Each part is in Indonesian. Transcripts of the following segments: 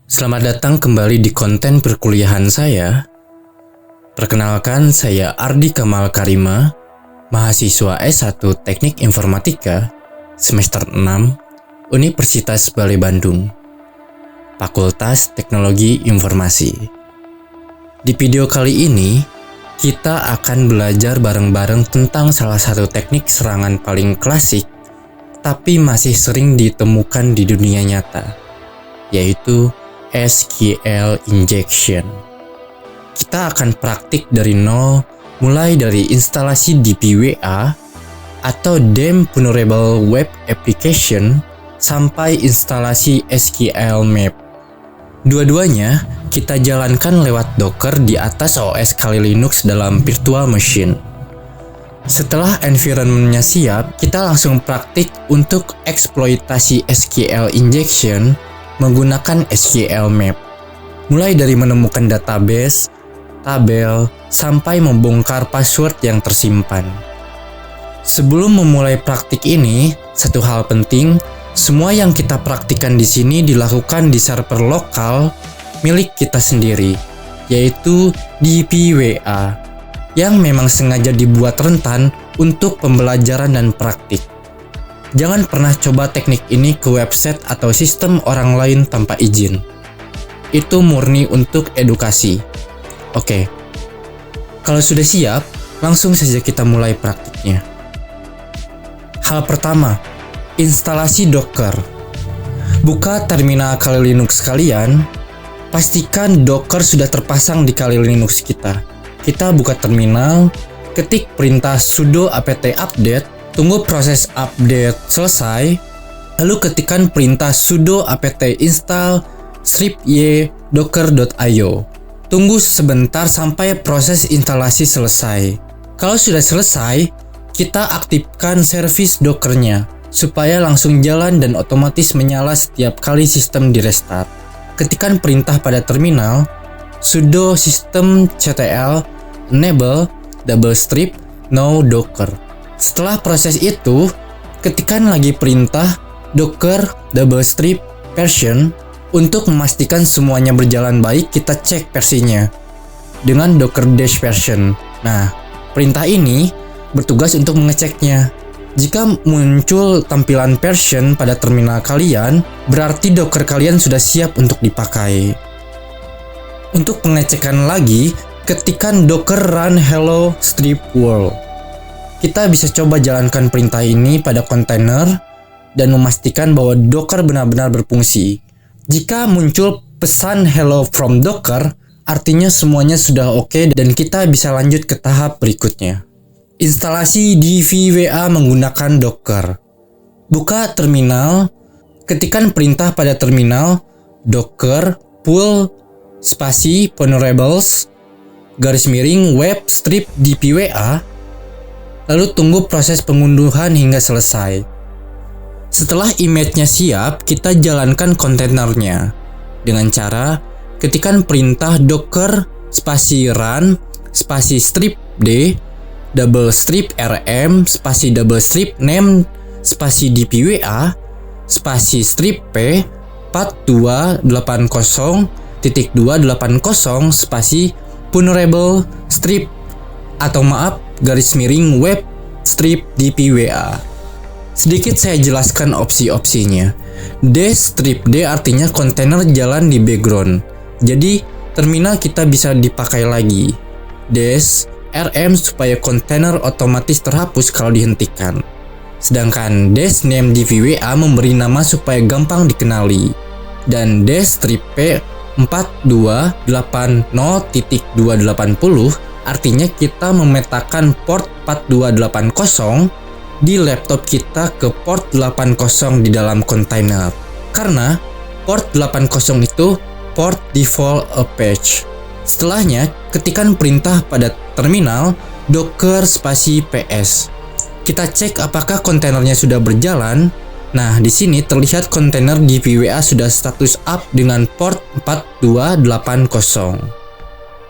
Selamat datang kembali di konten perkuliahan saya. Perkenalkan, saya Ardi Kamal Karima, mahasiswa S1 Teknik Informatika, semester 6, Universitas Bale Bandung, Fakultas Teknologi Informasi. Di video kali ini, kita akan belajar bareng-bareng tentang salah satu teknik serangan paling klasik, tapi masih sering ditemukan di dunia nyata, yaitu SQL injection. Kita akan praktik dari nol, mulai dari instalasi DPWA atau Damn Vulnerable Web Application sampai instalasi SQL Map. Dua-duanya kita jalankan lewat Docker di atas OS Kali Linux dalam virtual machine. Setelah environment-nya siap, kita langsung praktik untuk eksploitasi SQL injection menggunakan SQL Map, mulai dari menemukan database, tabel, sampai membongkar password yang tersimpan. Sebelum memulai praktik ini, satu hal penting, semua yang kita praktikkan di sini dilakukan di server lokal milik kita sendiri, yaitu DPWA, yang memang sengaja dibuat rentan untuk pembelajaran dan praktik. Jangan pernah coba teknik ini ke website atau sistem orang lain tanpa izin. Itu murni untuk edukasi. Oke, kalau sudah siap, langsung saja kita mulai praktiknya. Hal pertama, instalasi Docker. Buka terminal Kali Linux kalian, pastikan Docker sudah terpasang di Kali Linux kita. Kita buka terminal, ketik perintah sudo apt update, tunggu proses update selesai, lalu ketikkan perintah sudo apt install -y docker.io. Tunggu sebentar sampai proses instalasi selesai. Kalau sudah selesai, kita aktifkan servis Dockernya supaya langsung jalan dan otomatis menyala setiap kali sistem di restart. Ketikkan perintah pada terminal sudo systemctl enable no docker. Setelah proses itu, ketikkan lagi perintah docker version. Untuk memastikan semuanya berjalan baik, kita cek versinya dengan docker dash version. Nah, perintah ini bertugas untuk mengeceknya. Jika muncul tampilan version pada terminal kalian, berarti docker kalian sudah siap untuk dipakai. Untuk pengecekan lagi, ketikkan docker run hello strip world. Kita bisa coba jalankan perintah ini pada kontainer dan memastikan bahwa Docker benar-benar berfungsi. Jika muncul pesan hello from Docker, artinya semuanya sudah oke dan kita bisa lanjut ke tahap berikutnya. Instalasi DPWA menggunakan Docker. Buka terminal, ketikkan perintah pada terminal docker pull spasi vulnerables _web strip DPWA, lalu tunggu proses pengunduhan hingga selesai. Setelah image-nya siap, kita jalankan kontainernya dengan cara ketikkan perintah docker spasi run spasi strip d double strip rm spasi double strip name spasi dpwa spasi strip p 4280.280 spasi vulnerable strip web strip dpwa. Sedikit saya jelaskan opsi-opsinya. Strip D artinya kontainer jalan di background, jadi terminal kita bisa dipakai lagi. -rm supaya kontainer otomatis terhapus kalau dihentikan. Sedangkan -name DPWA memberi nama supaya gampang dikenali. Dan -strip P 4280.280 artinya kita memetakan port 4280 di laptop kita ke port 80 di dalam kontainer. Karena port 80 itu port default Apache. Setelahnya, ketikkan perintah pada terminal docker spasi ps. Kita cek apakah kontainernya sudah berjalan. Nah, di sini terlihat kontainer DPWA sudah status up dengan port 4280.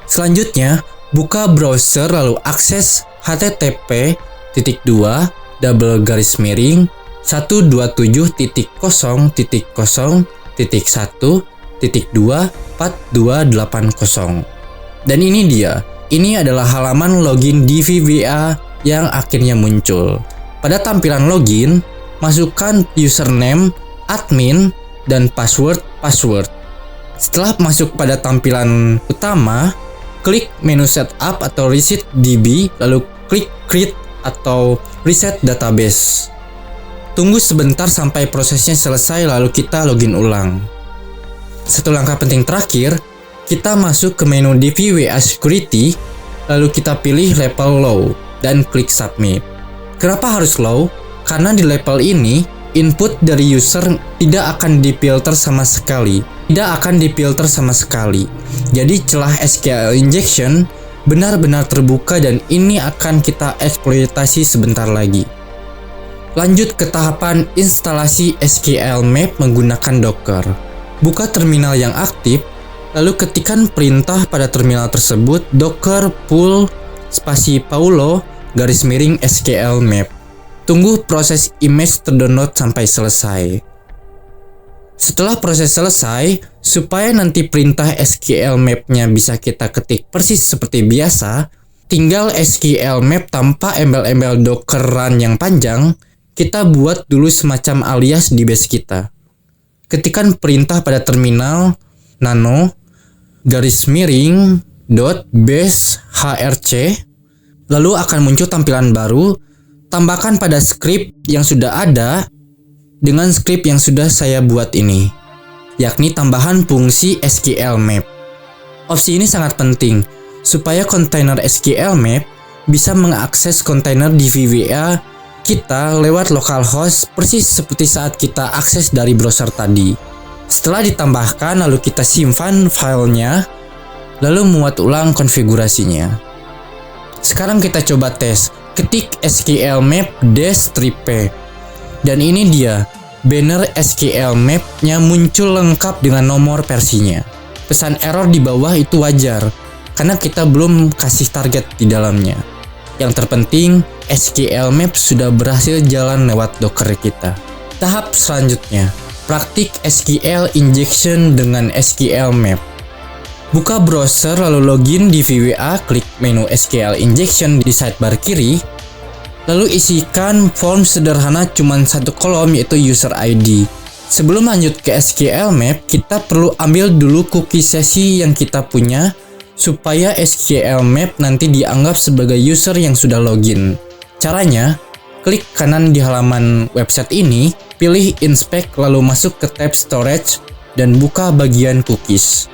Selanjutnya, buka browser lalu akses http://127.0.0.1 1.2.4280. Dan ini dia. Ini adalah halaman login DVWA yang akhirnya muncul. Pada tampilan login, masukkan username, admin, dan password. Setelah masuk pada tampilan utama, klik menu setup atau reset DB, lalu klik create atau reset database. Tunggu sebentar sampai prosesnya selesai lalu kita login ulang. Satu langkah penting terakhir, kita masuk ke menu DVWA Security, lalu kita pilih level low dan klik submit. Kenapa harus low? Karena di level ini, input dari user tidak akan difilter sama sekali. Jadi celah SQL injection benar-benar terbuka dan ini akan kita eksploitasi sebentar lagi. Lanjut ke tahapan instalasi SQL Map menggunakan Docker. Buka terminal yang aktif, lalu ketikkan perintah pada terminal tersebut docker pull /paulo _SQL Map. Tunggu proses image terdownload sampai selesai. Setelah proses selesai, supaya nanti perintah SQL Map-nya bisa kita ketik persis seperti biasa, tinggal SQL Map tanpa embel-embel Docker run yang panjang, kita buat dulu semacam alias di base kita. Ketikkan perintah pada terminal nano _base hrc, lalu akan muncul tampilan baru. Tambahkan pada script yang sudah ada dengan script yang sudah saya buat ini, yakni tambahan fungsi SQL Map. Opsi ini sangat penting supaya kontainer SQL Map bisa mengakses kontainer DVWA kita lewat localhost persis seperti saat kita akses dari browser tadi. Setelah ditambahkan, lalu kita simpan filenya, lalu muat ulang konfigurasinya. Sekarang kita coba tes. Ketik SQL Map -p. Dan ini dia, banner SQL Map-nya muncul lengkap dengan nomor versinya. Pesan error di bawah itu wajar, karena kita belum kasih target di dalamnya. Yang terpenting, SQL Map sudah berhasil jalan lewat Docker kita. Tahap selanjutnya, praktik SQL injection dengan SQL Map. Buka browser lalu login di VWA, klik menu SQL injection di sidebar kiri, lalu isikan form sederhana cuman satu kolom yaitu user ID. Sebelum lanjut ke SQL Map, kita perlu ambil dulu cookie sesi yang kita punya supaya SQL Map nanti dianggap sebagai user yang sudah login. Caranya, klik kanan di halaman website ini, pilih inspect lalu masuk ke tab storage dan buka bagian cookies.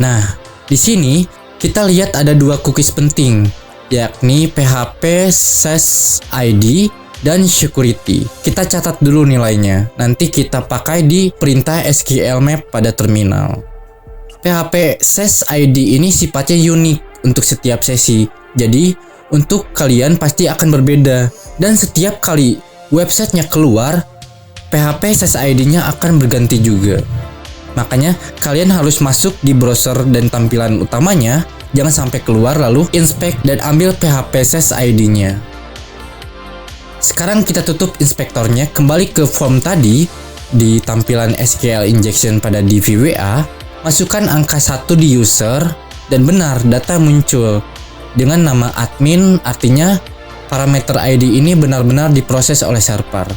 Nah, di sini kita lihat ada dua cookies penting, yakni PHP SES ID dan security. Kita catat dulu nilainya, nanti kita pakai di perintah SQL Map pada terminal. PHP SES ID ini sifatnya unik untuk setiap sesi, jadi untuk kalian pasti akan berbeda. Dan setiap kali websitenya keluar, PHP SES ID-nya akan berganti juga. Makanya kalian harus masuk di browser dan tampilan utamanya, jangan sampai keluar lalu inspect dan ambil PHP SES ID-nya. Sekarang kita tutup inspektornya, kembali ke form tadi di tampilan SQL injection pada DVWA, masukkan angka 1 di user dan benar data muncul dengan nama admin, artinya parameter ID ini benar-benar diproses oleh server.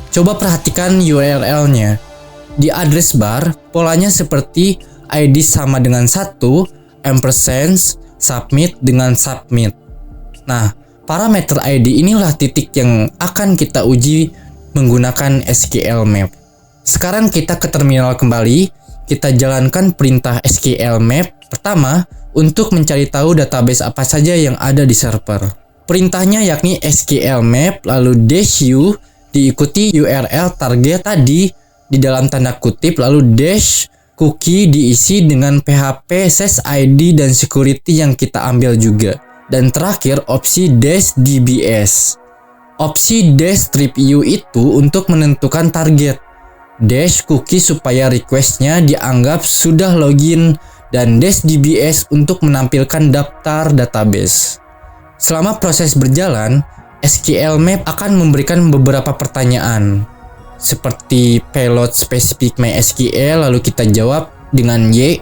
Coba perhatikan URL-nya. Di address bar, polanya seperti ID sama dengan 1, ampersand, submit dengan submit. Nah, parameter ID inilah titik yang akan kita uji menggunakan SQL Map. Sekarang kita ke terminal kembali, kita jalankan perintah SQL Map pertama untuk mencari tahu database apa saja yang ada di server. Perintahnya yakni SQL Map lalu -u diikuti URL target tadi di dalam tanda kutip, lalu dash cookie diisi dengan PHP SES ID dan security yang kita ambil juga. Dan terakhir opsi dash DBS. Opsi dash strip u itu untuk menentukan target. Dash cookie supaya requestnya dianggap sudah login dan dash DBS untuk menampilkan daftar database. Selama proses berjalan, SQL Map akan memberikan beberapa pertanyaan seperti payload specific MySQL, lalu kita jawab dengan Y.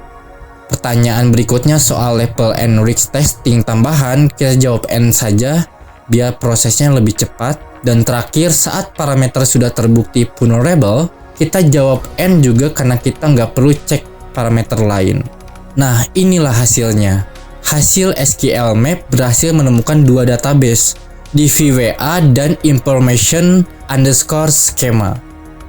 Pertanyaan berikutnya soal level enrich testing tambahan, kita jawab N saja biar prosesnya lebih cepat. Dan terakhir, saat parameter sudah terbukti vulnerable, kita jawab N juga karena kita nggak perlu cek parameter lain. Nah, inilah hasilnya. Hasil SQL Map berhasil menemukan dua database, DVWA dan Information underscore Schema.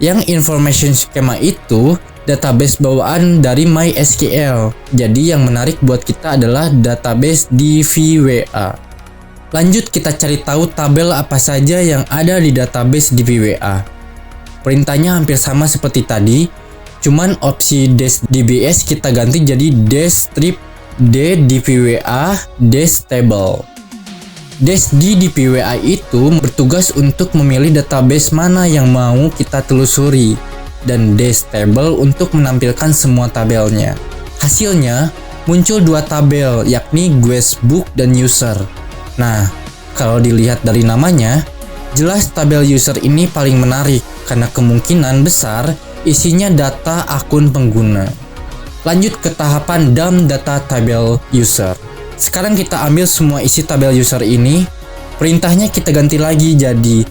Yang Information Schema itu database bawaan dari MySQL. Jadi yang menarik buat kita adalah database DVWA. Lanjut kita cari tahu tabel apa saja yang ada di database DVWA. Perintahnya hampir sama seperti tadi, cuman opsi -dbs kita ganti jadi -strip d dpwa -table. -d dpwa itu bertugas untuk memilih database mana yang mau kita telusuri, dan -table untuk menampilkan semua tabelnya. Hasilnya muncul dua tabel, yakni guestbook dan user. Nah, kalau dilihat dari namanya, jelas tabel user ini paling menarik karena kemungkinan besar isinya data akun pengguna. Lanjut ke tahapan dump data tabel user. Sekarang kita ambil semua isi tabel user ini. Perintahnya kita ganti lagi jadi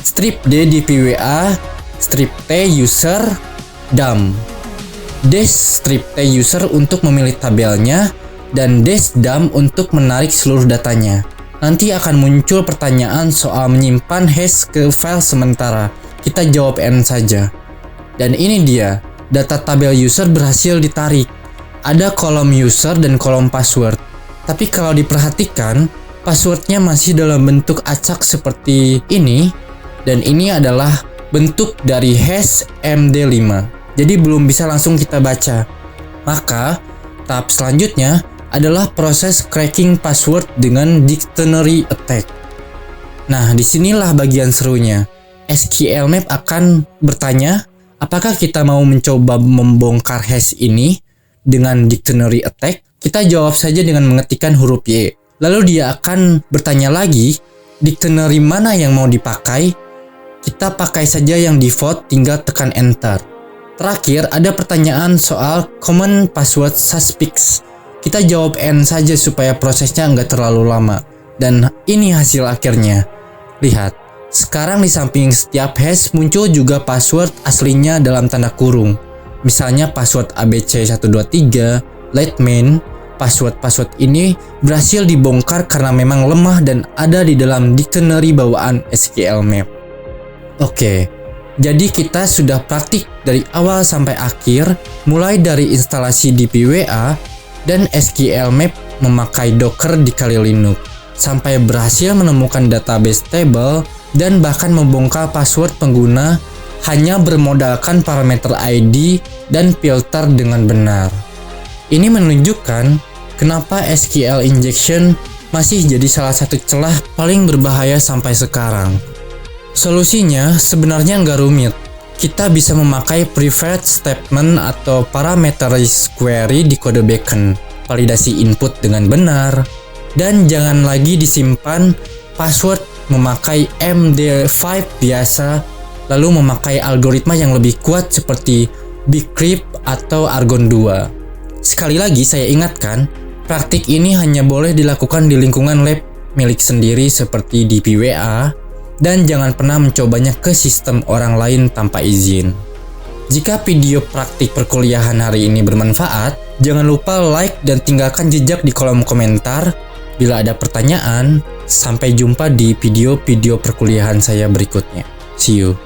strip d dpwa strip t user dump. Strip t user untuk memilih tabelnya dan dump untuk menarik seluruh datanya. Nanti akan muncul pertanyaan soal menyimpan hash ke file sementara. Kita jawab N saja. Dan ini dia, data tabel user berhasil ditarik. Ada kolom user dan kolom password. Tapi kalau diperhatikan, passwordnya masih dalam bentuk acak seperti ini. Dan ini adalah bentuk dari hash MD5. Jadi belum bisa langsung kita baca. Maka, tahap selanjutnya adalah proses cracking password dengan dictionary attack. Nah, disinilah bagian serunya. SQL Map akan bertanya, apakah kita mau mencoba membongkar hash ini dengan dictionary attack? Kita jawab saja dengan mengetikkan huruf Y. Lalu dia akan bertanya lagi, dictionary mana yang mau dipakai? Kita pakai saja yang default, tinggal tekan enter. Terakhir, ada pertanyaan soal common password suspects. Kita jawab N saja supaya prosesnya nggak terlalu lama. Dan ini hasil akhirnya. Lihat, sekarang di samping setiap hash muncul juga password aslinya dalam tanda kurung. Misalnya password ABC123, Lightmain. Password ini berhasil dibongkar karena memang lemah dan ada di dalam dictionary bawaan SQL Map. Oke, jadi kita sudah praktik dari awal sampai akhir, mulai dari instalasi DVWA dan SQL Map memakai Docker di Kali Linux, sampai berhasil menemukan database table dan bahkan membongkar password pengguna hanya bermodalkan parameter ID dan filter dengan benar. Ini menunjukkan kenapa SQL injection masih jadi salah satu celah paling berbahaya sampai sekarang. Solusinya sebenarnya nggak rumit. Kita bisa memakai private statement atau parameterized query di kode backend, validasi input dengan benar, dan jangan lagi disimpan password memakai MD5 biasa, lalu memakai algoritma yang lebih kuat seperti Bcrypt atau Argon 2. Sekali lagi saya ingatkan, praktik ini hanya boleh dilakukan di lingkungan lab milik sendiri seperti DVWA, dan jangan pernah mencobanya ke sistem orang lain tanpa izin. Jika video praktik perkuliahan hari ini bermanfaat, jangan lupa like dan tinggalkan jejak di kolom komentar. Bila ada pertanyaan, sampai jumpa di video-video perkuliahan saya berikutnya. See you.